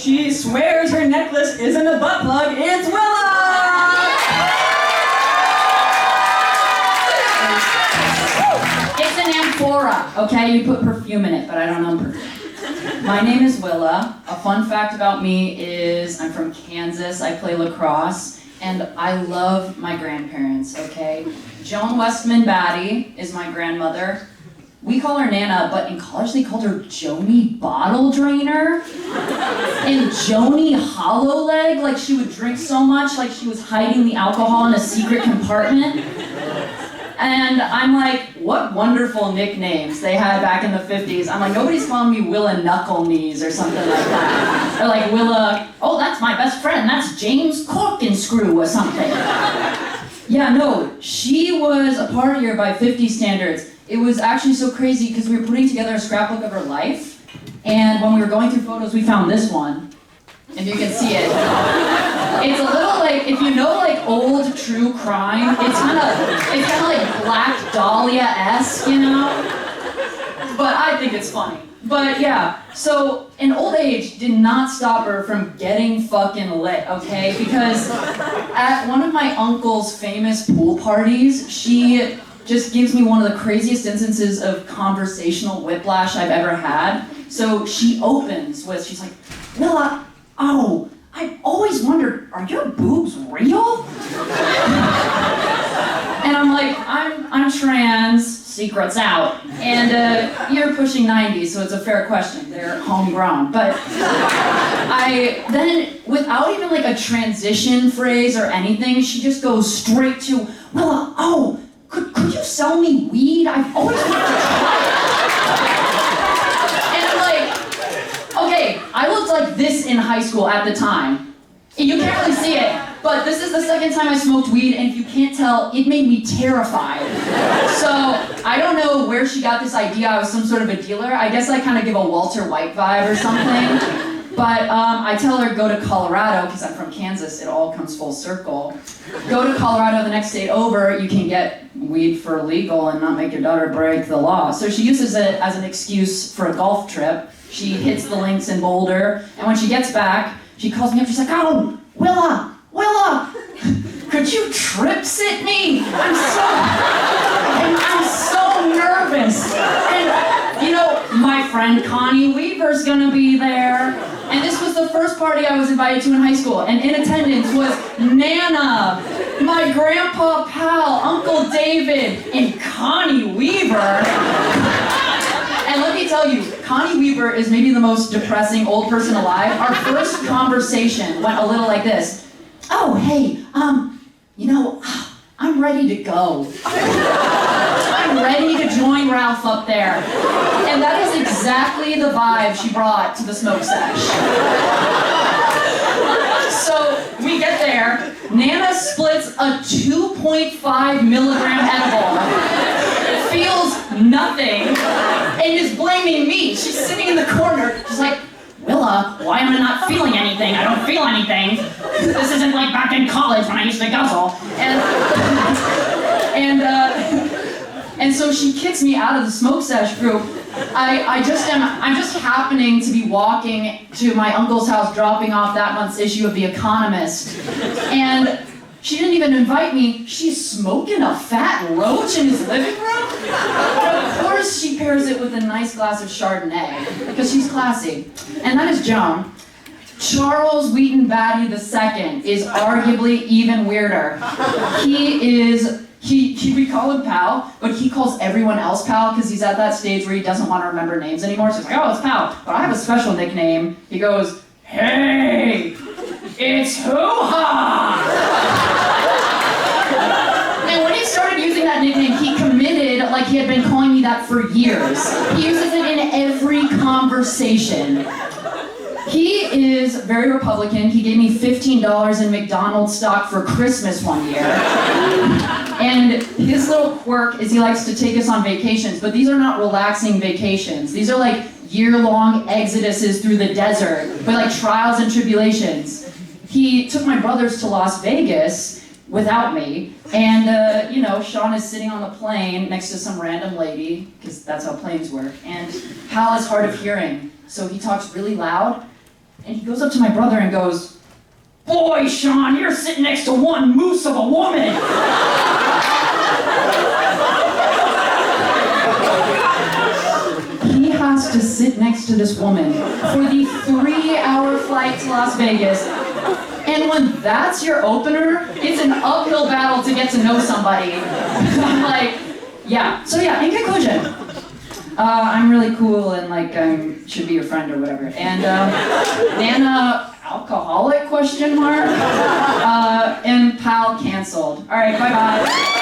She swears her necklace isn't a butt plug, it's Willa! It's an amphora, okay? You put perfume in it, but I don't know perfume. My name is Willa. A fun fact about me is I'm from Kansas, I play lacrosse, and I love my grandparents, okay? Joan Westman Batty is my grandmother. We call her Nana, but in college they called her Joni Bottle Drainer. And Joni Hollow Leg, like she would drink so much, like she was hiding the alcohol in a secret compartment. And I'm like, what wonderful nicknames they had back in the 50s. I'm like, nobody's calling me Willa Knuckle Knees or something like that. Or like Willa, oh, that's my best friend, that's James Corkinscrew or something. Yeah, no, she was a partier by 50 standards. It was actually so crazy because we were putting together a scrapbook of her life, and when we were going through photos, we found this one. If you can see it. It's a little like, if you know like old true crime, it's kind of like Black Dahlia-esque, you know? But I think it's funny. But yeah, so an old age did not stop her from getting fucking lit, okay? Because at one of my uncle's famous pool parties, she just gives me one of the craziest instances of conversational whiplash I've ever had. So she opens with, she's like, Willa, oh, I've always wondered, are your boobs real? And I'm like, I'm trans, secret's out. And you're pushing 90, so it's a fair question. They're homegrown. But I then, without even like a transition phrase or anything, she just goes straight to, Willa, oh, could you sell me weed? I've always wanted to try it. And I'm like, okay, I looked like this in high school at the time. You can't really see it, but this is the second time I smoked weed, and if you can't tell, it made me terrified. So, I don't know where she got this idea I was some sort of a dealer. I guess I kind of give a Walter White vibe or something. But I tell her, go to Colorado, because I'm from Kansas, it all comes full circle. Go to Colorado, the next state over, you can get weed for legal and not make your daughter break the law. So she uses it as an excuse for a golf trip. She hits the links in Boulder, and when she gets back, she calls me up, she's like, oh, Willa, could you trip sit me? I'm so nervous. And, you know, my friend Connie Weaver's gonna be there. And this was the first party I was invited to in high school, and in attendance was Nana, my grandpa pal, Uncle David, and Connie Weaver. And let me tell you, Connie Weaver is maybe the most depressing old person alive. Our first conversation went a little like this. Oh, hey, you know, I'm ready to go. I'm ready to join Ralph up there. And that is exactly the vibe she brought to the smoke sesh. So we get there, Nana splits a 2.5 milligram edible, feels nothing, and is blaming me. She's sitting in the corner, she's like, Willa, why am I not feeling anything? I don't feel anything. This isn't like back in college when I used to guzzle. And so she kicks me out of the smoke sesh group. I'm just happening to be walking to my uncle's house, dropping off that month's issue of The Economist. And she didn't even invite me. She's smoking a fat roach in his living room? But of course she pairs it with a nice glass of Chardonnay, because she's classy. And that is Joan. Charles Wheaton Batty II is arguably even weirder. We call him Pal, but he calls everyone else Pal because he's at that stage where he doesn't want to remember names anymore. So he's like, oh, it's Pal, but I have a special nickname. He goes, hey, it's Hoo-Ha! And when he started using that nickname, he committed like he had been calling me that for years. He uses it in every conversation. He is very Republican. He gave me $15 in McDonald's stock for Christmas one year. And his little quirk is he likes to take us on vacations, but these are not relaxing vacations. These are like year-long exoduses through the desert with like trials and tribulations. He took my brothers to Las Vegas without me, and Sean is sitting on the plane next to some random lady, because that's how planes work, and Hal is hard of hearing, so he talks really loud, And he goes up to my brother and goes, "Boy, Sean, you're sitting next to one moose of a woman." He has to sit next to this woman for the 3-hour flight to Las Vegas. And when that's your opener, it's an uphill battle to get to know somebody. I'm like, yeah. So yeah, in conclusion, I'm really cool and like should be your friend or whatever. And Nana, alcoholic question mark? And pal canceled. All right, bye bye.